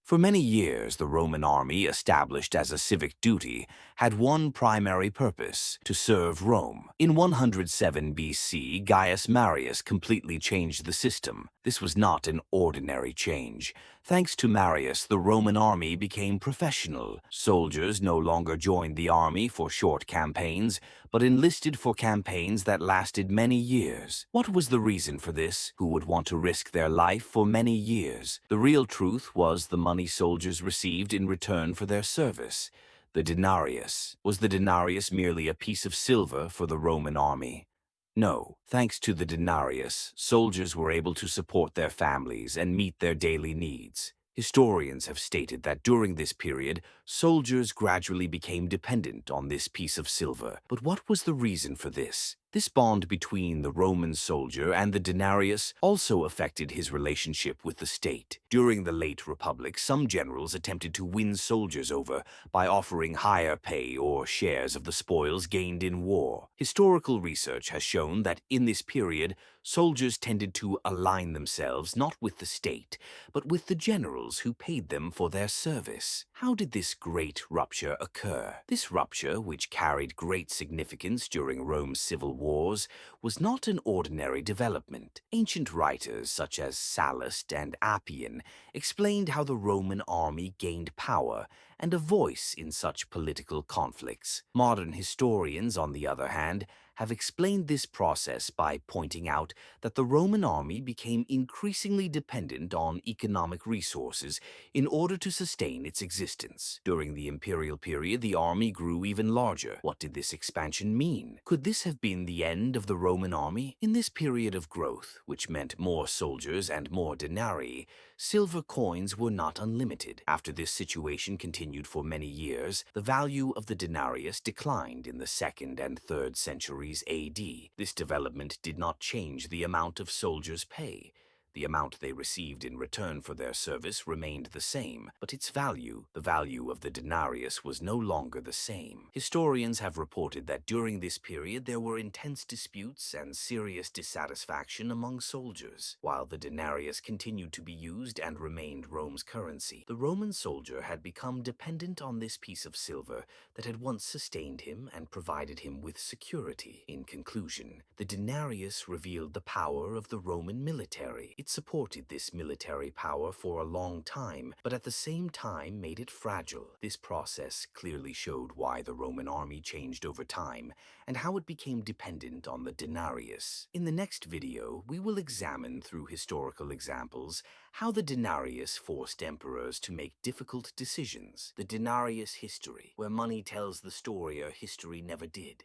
For many years, the Roman army, established as a civic duty, had one primary purpose: to serve Rome. In 107 BC, Gaius Marius completely changed the system. This was not an ordinary change. Thanks to Marius, the Roman army became professional. Soldiers no longer joined the army for short campaigns, but enlisted for campaigns that lasted many years. What was the reason for this? Who would want to risk their life for many years? The real truth was the money soldiers received in return for their service. The denarius. Was the denarius merely a piece of silver for the Roman army? No. Thanks to the denarius, soldiers were able to support their families and meet their daily needs. Historians have stated that during this period, soldiers gradually became dependent on this piece of silver. But what was the reason for this? This bond between the Roman soldier and the denarius also affected his relationship with the state. During the late Republic, some generals attempted to win soldiers over by offering higher pay or shares of the spoils gained in war. Historical research has shown that in this period, soldiers tended to align themselves not with the state, but with the generals who paid them for their service. How did this great rupture occur? This rupture, which carried great significance during Rome's civil wars, was not an ordinary development. Ancient writers such as Sallust and Appian explained how the Roman army gained power and a voice in such political conflicts. Modern historians, on the other hand, have explained this process by pointing out that the Roman army became increasingly dependent on economic resources in order to sustain its existence. During the imperial period, the army grew even larger. What did this expansion mean? Could this have been the end of the Roman army? In this period of growth, which meant more soldiers and more denarii, silver coins were not unlimited. After this situation continued for many years, the value of the denarius declined in the 2nd and 3rd centuries AD. This development did not change the amount of soldiers' pay. The amount they received in return for their service remained the same, but its value, the value of the denarius, was no longer the same. Historians have reported that during this period there were intense disputes and serious dissatisfaction among soldiers. While the denarius continued to be used and remained Rome's currency, the Roman soldier had become dependent on this piece of silver that had once sustained him and provided him with security. In conclusion, the denarius revealed the power of the Roman military. It supported this military power for a long time, but at the same time made it fragile. This process clearly showed why the Roman army changed over time and how it became dependent on the denarius. In the next video, we will examine through historical examples how the denarius forced emperors to make difficult decisions. The denarius history, where money tells the story a history never did.